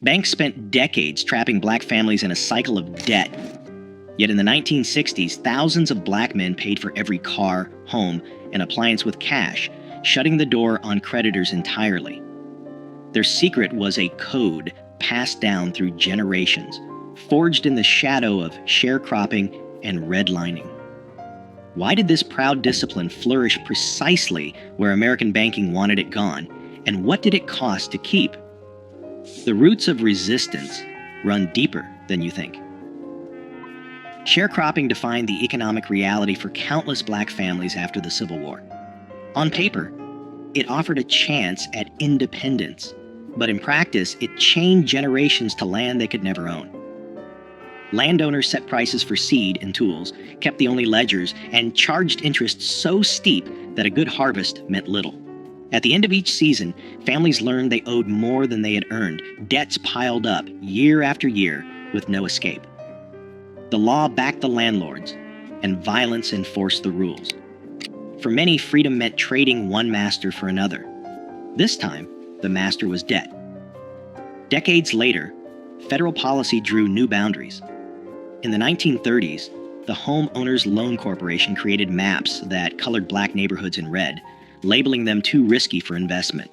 Banks spent decades trapping black families in a cycle of debt. Yet in the 1960s, thousands of black men paid for every car, home, and appliance with cash, shutting the door on creditors entirely. Their secret was a code passed down through generations, forged in the shadow of sharecropping and redlining. Why did this proud discipline flourish precisely where American banking wanted it gone, and what did it cost to keep? The roots of resistance run deeper than you think. Sharecropping defined the economic reality for countless black families after the Civil War. On paper, it offered a chance at independence, but in practice, it chained generations to land they could never own. Landowners set prices for seed and tools, kept the only ledgers, and charged interest so steep that a good harvest meant little. At the end of each season, families learned they owed more than they had earned. Debts piled up year after year with no escape. The law backed the landlords, and violence enforced the rules. For many, freedom meant trading one master for another. This time, the master was debt. Decades later, federal policy drew new boundaries. In the 1930s, the Homeowners Loan Corporation created maps that colored black neighborhoods in red, labeling them too risky for investment.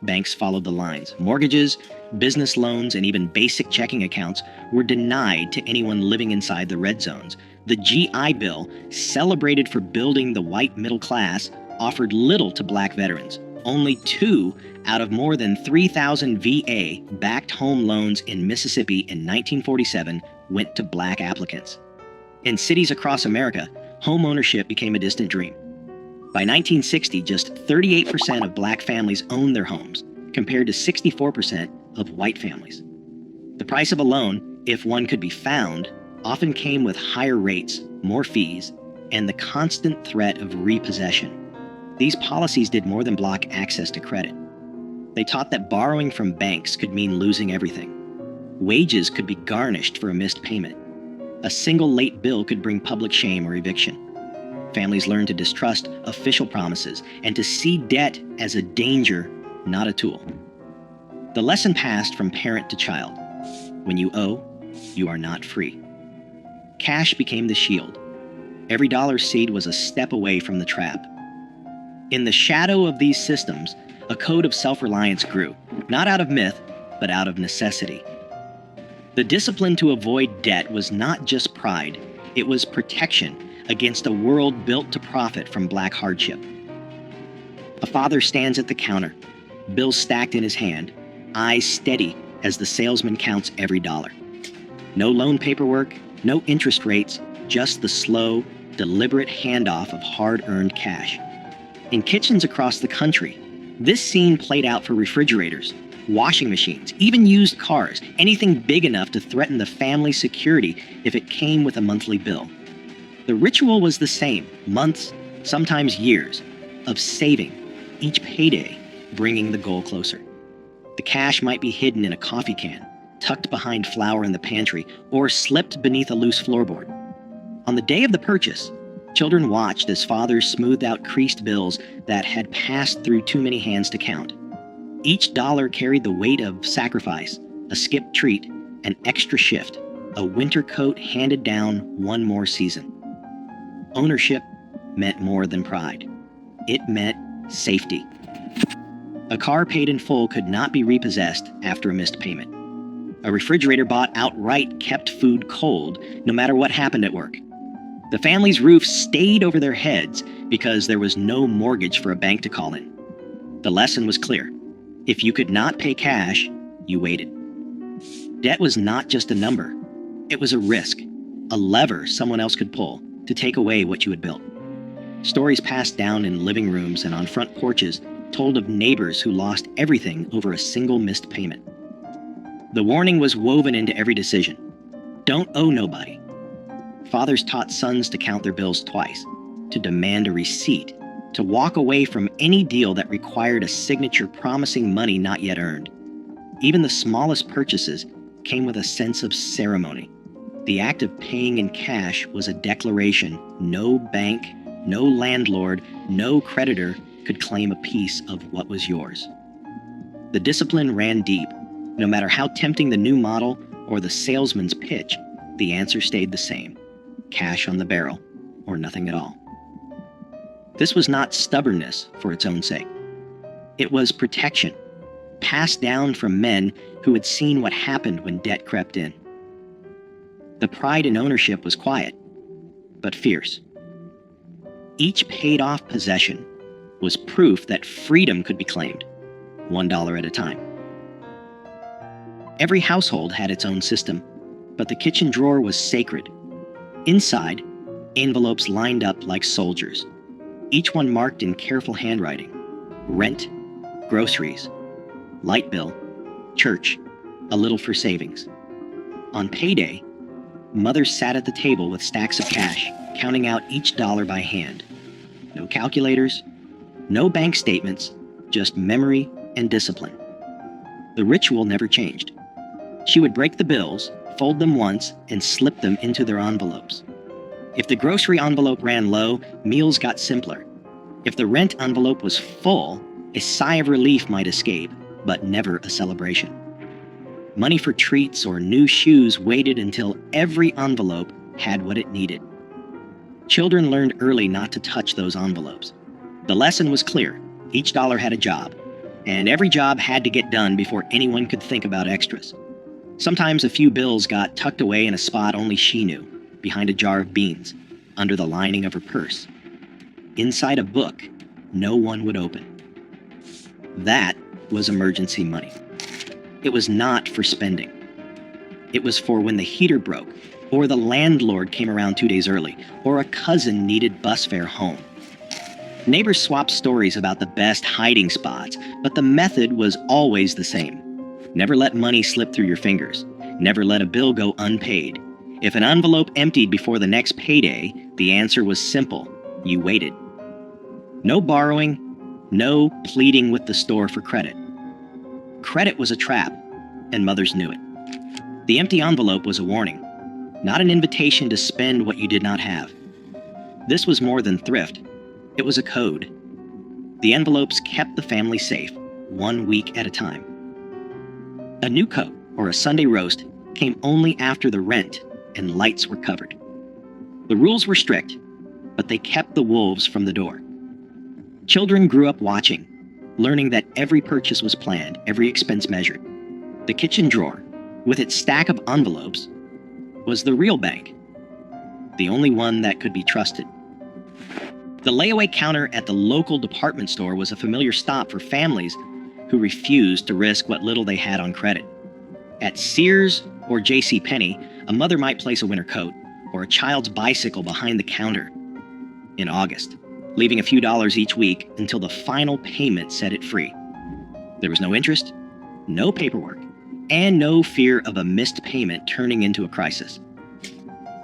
Banks followed the lines. Mortgages, business loans, and even basic checking accounts were denied to anyone living inside the red zones. The GI Bill, celebrated for building the white middle class, offered little to black veterans. Only 2 out of more than 3,000 VA-backed home loans in Mississippi in 1947 went to black applicants. In cities across America, home ownership became a distant dream. By 1960, just 38% of black families owned their homes, compared to 64% of white families. The price of a loan, if one could be found, often came with higher rates, more fees, and the constant threat of repossession. These policies did more than block access to credit. They taught that borrowing from banks could mean losing everything. Wages could be garnished for a missed payment. A single late bill could bring public shame or eviction. Families learned to distrust official promises and to see debt as a danger, not a tool. The lesson passed from parent to child. When you owe, you are not free. Cash became the shield. Every dollar seed was a step away from the trap. In the shadow of these systems, a code of self-reliance grew, not out of myth, but out of necessity. The discipline to avoid debt was not just pride, it was protection against a world built to profit from black hardship. A father stands at the counter, bills stacked in his hand, eyes steady as the salesman counts every dollar. No loan paperwork, no interest rates, just the slow, deliberate handoff of hard-earned cash. In kitchens across the country, this scene played out for refrigerators, washing machines, even used cars, anything big enough to threaten the family's security if it came with a monthly bill. The ritual was the same, months, sometimes years, of saving, each payday bringing the goal closer. The cash might be hidden in a coffee can, tucked behind flour in the pantry, or slipped beneath a loose floorboard. On the day of the purchase, children watched as fathers smoothed out creased bills that had passed through too many hands to count. Each dollar carried the weight of sacrifice, a skipped treat, an extra shift, a winter coat handed down one more season. Ownership meant more than pride. It meant safety. A car paid in full could not be repossessed after a missed payment. A refrigerator bought outright kept food cold, no matter what happened at work. The family's roof stayed over their heads because there was no mortgage for a bank to call in. The lesson was clear. If you could not pay cash, you waited. Debt was not just a number. It was a risk, a lever someone else could pull to take away what you had built. Stories passed down in living rooms and on front porches told of neighbors who lost everything over a single missed payment. The warning was woven into every decision. Don't owe nobody. Fathers taught sons to count their bills twice, to demand a receipt, to walk away from any deal that required a signature promising money not yet earned. Even the smallest purchases came with a sense of ceremony. The act of paying in cash was a declaration no bank, no landlord, no creditor could claim a piece of what was yours. The discipline ran deep. No matter how tempting the new model or the salesman's pitch, the answer stayed the same: cash on the barrel, or nothing at all. This was not stubbornness for its own sake. It was protection, passed down from men who had seen what happened when debt crept in. The pride in ownership was quiet, but fierce. Each paid-off possession was proof that freedom could be claimed, $1 at a time. Every household had its own system, but the kitchen drawer was sacred. Inside, envelopes lined up like soldiers, each one marked in careful handwriting: rent, groceries, light bill, church, a little for savings. On payday, mothers sat at the table with stacks of cash, counting out each dollar by hand. No calculators, no bank statements, just memory and discipline. The ritual never changed. She would break the bills, fold them once, and slip them into their envelopes. If the grocery envelope ran low, meals got simpler. If the rent envelope was full, a sigh of relief might escape, but never a celebration. Money for treats or new shoes waited until every envelope had what it needed. Children learned early not to touch those envelopes. The lesson was clear: each dollar had a job, and every job had to get done before anyone could think about extras. Sometimes a few bills got tucked away in a spot only she knew, behind a jar of beans, under the lining of her purse. Inside a book no one would open. That was emergency money. It was not for spending. It was for when the heater broke, or the landlord came around 2 days early, or a cousin needed bus fare home. Neighbors swapped stories about the best hiding spots, but the method was always the same. Never let money slip through your fingers. Never let a bill go unpaid. If an envelope emptied before the next payday, the answer was simple: you waited. No borrowing, no pleading with the store for credit. Credit was a trap, and mothers knew it. The empty envelope was a warning, not an invitation to spend what you did not have. This was more than thrift. It was a code. The envelopes kept the family safe, 1 week at a time. A new coat or a Sunday roast came only after the rent and lights were covered. The rules were strict, but they kept the wolves from the door. Children grew up watching, learning that every purchase was planned, every expense measured. The kitchen drawer, with its stack of envelopes, was the real bank, the only one that could be trusted. The layaway counter at the local department store was a familiar stop for families who refused to risk what little they had on credit. At Sears or JCPenney, a mother might place a winter coat or a child's bicycle behind the counter in August, leaving a few dollars each week until the final payment set it free. There was no interest, no paperwork, and no fear of a missed payment turning into a crisis.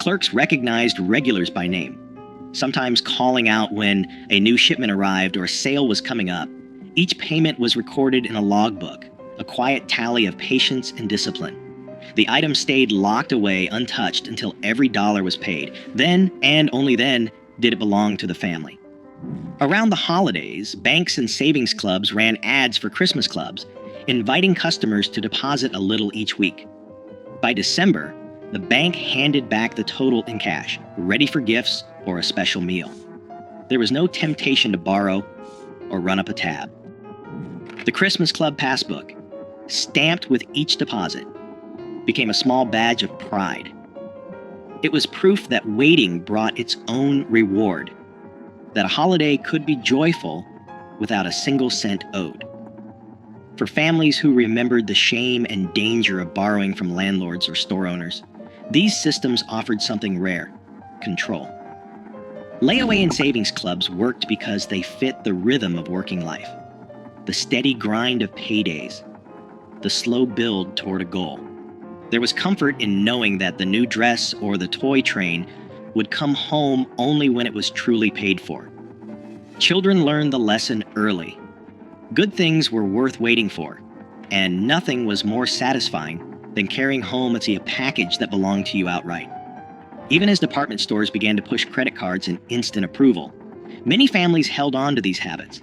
Clerks recognized regulars by name, sometimes calling out when a new shipment arrived or a sale was coming up. Each payment was recorded in a logbook, a quiet tally of patience and discipline. The item stayed locked away untouched until every dollar was paid. Then, and only then, did it belong to the family. Around the holidays, banks and savings clubs ran ads for Christmas clubs, inviting customers to deposit a little each week. By December, the bank handed back the total in cash, ready for gifts or a special meal. There was no temptation to borrow or run up a tab. The Christmas Club passbook, stamped with each deposit, became a small badge of pride. It was proof that waiting brought its own reward, that a holiday could be joyful without a single cent owed. For families who remembered the shame and danger of borrowing from landlords or store owners, these systems offered something rare: control. Layaway and savings clubs worked because they fit the rhythm of working life, the steady grind of paydays, the slow build toward a goal. There was comfort in knowing that the new dress or the toy train would come home only when it was truly paid for. Children learned the lesson early. Good things were worth waiting for, and nothing was more satisfying than carrying home a package that belonged to you outright. Even as department stores began to push credit cards and instant approval, many families held on to these habits.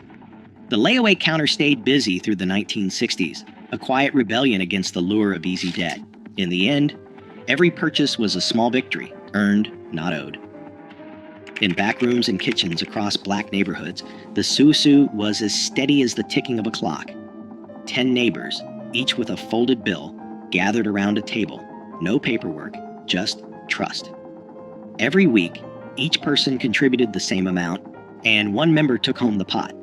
The layaway counter stayed busy through the 1960s, a quiet rebellion against the lure of easy debt. In the end, every purchase was a small victory, earned, not owed. In back rooms and kitchens across black neighborhoods, the susu was as steady as the ticking of a clock. 10 neighbors, each with a folded bill, gathered around a table. No paperwork, just trust. Every week, each person contributed the same amount, and one member took home the pot.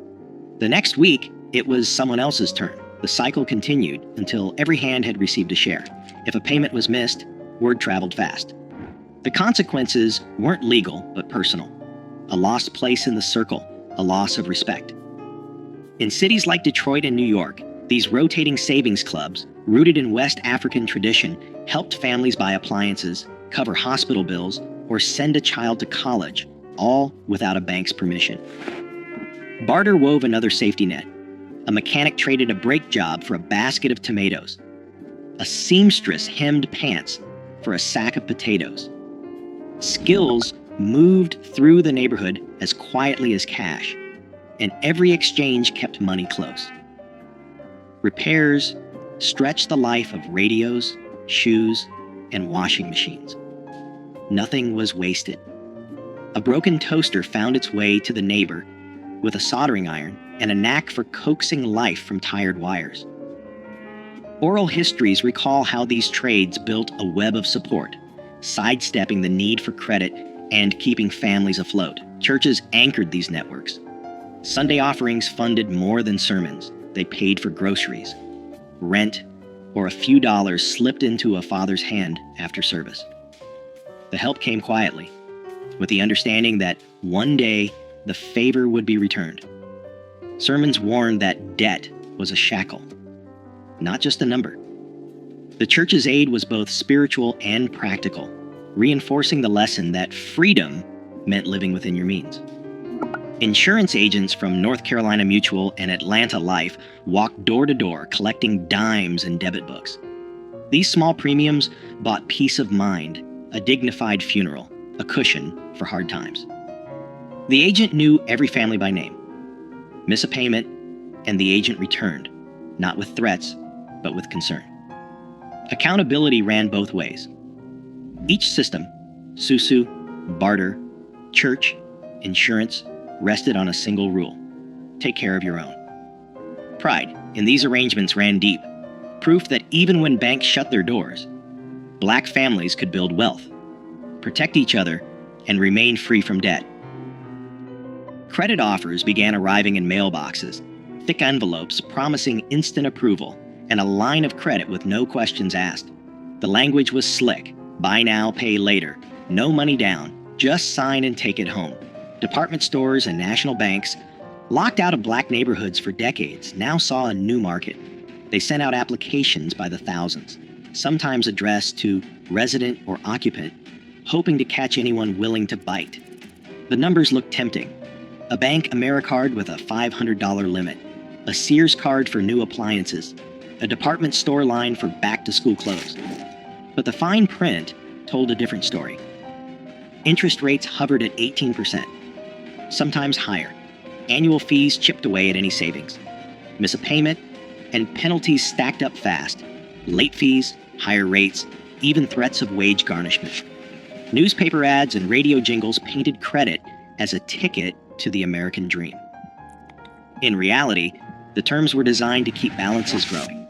The next week, it was someone else's turn. The cycle continued until every hand had received a share. If a payment was missed, word traveled fast. The consequences weren't legal, but personal. A lost place in the circle, a loss of respect. In cities like Detroit and New York, these rotating savings clubs, rooted in West African tradition, helped families buy appliances, cover hospital bills, or send a child to college, all without a bank's permission. Barter wove another safety net. A mechanic traded a brake job for a basket of tomatoes. A seamstress hemmed pants for a sack of potatoes. Skills moved through the neighborhood as quietly as cash, and every exchange kept money close. Repairs stretched the life of radios, shoes, and washing machines. Nothing was wasted. A broken toaster found its way to the neighbor with a soldering iron and a knack for coaxing life from tired wires. Oral histories recall how these trades built a web of support, sidestepping the need for credit and keeping families afloat. Churches anchored these networks. Sunday offerings funded more than sermons. They paid for groceries, rent, or a few dollars slipped into a father's hand after service. The help came quietly, with the understanding that one day the favor would be returned. Sermons warned that debt was a shackle, not just a number. The church's aid was both spiritual and practical, reinforcing the lesson that freedom meant living within your means. Insurance agents from North Carolina Mutual and Atlanta Life walked door to door collecting dimes and debit books. These small premiums bought peace of mind, a dignified funeral, a cushion for hard times. The agent knew every family by name. Miss a payment, and the agent returned, not with threats, but with concern. Accountability ran both ways. Each system, susu, barter, church, insurance, rested on a single rule: take care of your own. Pride in these arrangements ran deep, proof that even when banks shut their doors, black families could build wealth, protect each other, and remain free from debt. Credit offers began arriving in mailboxes, thick envelopes promising instant approval, and a line of credit with no questions asked. The language was slick: buy now, pay later, no money down, just sign and take it home. Department stores and national banks, locked out of black neighborhoods for decades, now saw a new market. They sent out applications by the thousands, sometimes addressed to resident or occupant, hoping to catch anyone willing to bite. The numbers looked tempting: a bank AmeriCard with a $500 limit, a Sears card for new appliances, a department store line for back-to-school clothes. But the fine print told a different story. Interest rates hovered at 18%, sometimes higher. Annual fees chipped away at any savings. Miss a payment, and penalties stacked up fast. Late fees, higher rates, even threats of wage garnishment. Newspaper ads and radio jingles painted credit as a ticket to the American dream. In reality, the terms were designed to keep balances growing.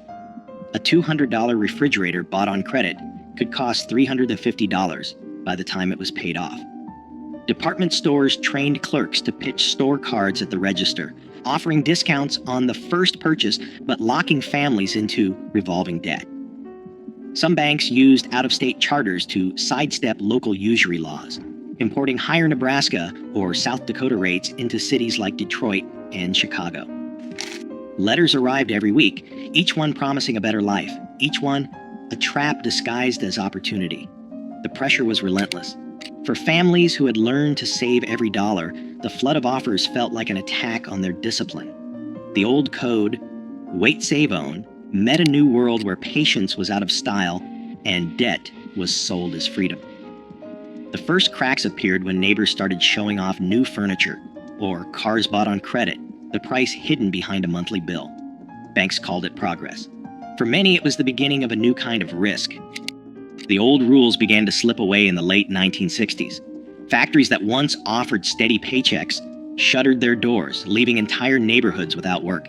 A $200 refrigerator bought on credit could cost $350 by the time it was paid off. Department stores trained clerks to pitch store cards at the register, offering discounts on the first purchase but locking families into revolving debt. Some banks used out-of-state charters to sidestep local usury laws, importing higher Nebraska or South Dakota rates into cities like Detroit and Chicago. Letters arrived every week, each one promising a better life, each one a trap disguised as opportunity. The pressure was relentless. For families who had learned to save every dollar, the flood of offers felt like an attack on their discipline. The old code, wait, save, own, met a new world where patience was out of style and debt was sold as freedom. The first cracks appeared when neighbors started showing off new furniture or cars bought on credit, the price hidden behind a monthly bill. Banks called it progress. For many, it was the beginning of a new kind of risk. The old rules began to slip away in the late 1960s. Factories that once offered steady paychecks shuttered their doors, leaving entire neighborhoods without work.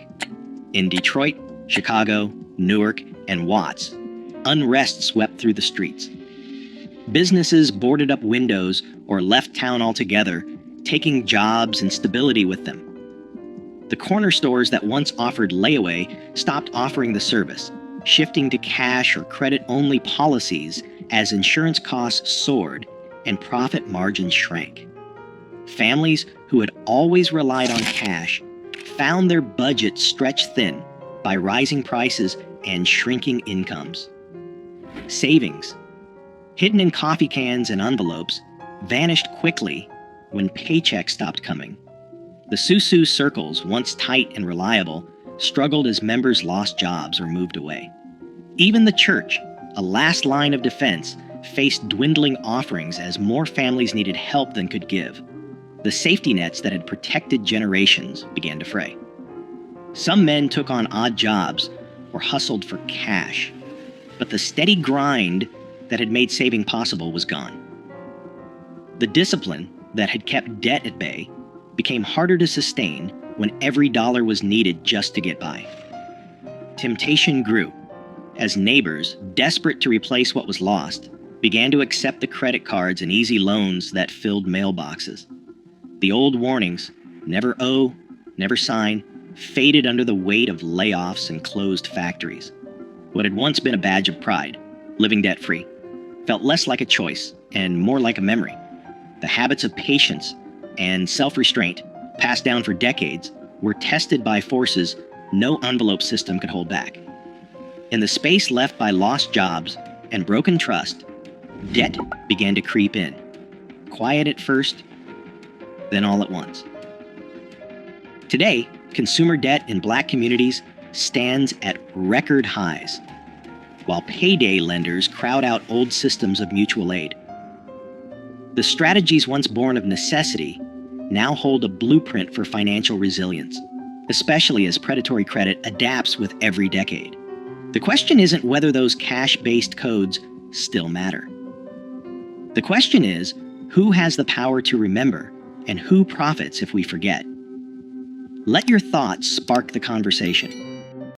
In Detroit, Chicago, Newark, and Watts, unrest swept through the streets. Businesses boarded up windows or left town altogether, taking jobs and stability with them. The corner stores that once offered layaway stopped offering the service, shifting to cash or credit-only policies as insurance costs soared and profit margins shrank. Families who had always relied on cash found their budgets stretched thin by rising prices and shrinking incomes. Savings, hidden in coffee cans and envelopes, vanished quickly when paychecks stopped coming. The Susu circles, once tight and reliable, struggled as members lost jobs or moved away. Even the church, a last line of defense, faced dwindling offerings as more families needed help than could give. The safety nets that had protected generations began to fray. Some men took on odd jobs or hustled for cash, but the steady grind that had made saving possible was gone. The discipline that had kept debt at bay became harder to sustain when every dollar was needed just to get by. Temptation grew as neighbors, desperate to replace what was lost, began to accept the credit cards and easy loans that filled mailboxes. The old warnings, never owe, never sign, faded under the weight of layoffs and closed factories. What had once been a badge of pride, living debt-free, felt less like a choice and more like a memory. The habits of patience and self-restraint, passed down for decades, were tested by forces no envelope system could hold back. In the space left by lost jobs and broken trust, debt began to creep in. Quiet at first, then all at once. Today, consumer debt in Black communities stands at record highs, while payday lenders crowd out old systems of mutual aid. The strategies once born of necessity now hold a blueprint for financial resilience, especially as predatory credit adapts with every decade. The question isn't whether those cash-based codes still matter. The question is, who has the power to remember and who profits if we forget? Let your thoughts spark the conversation.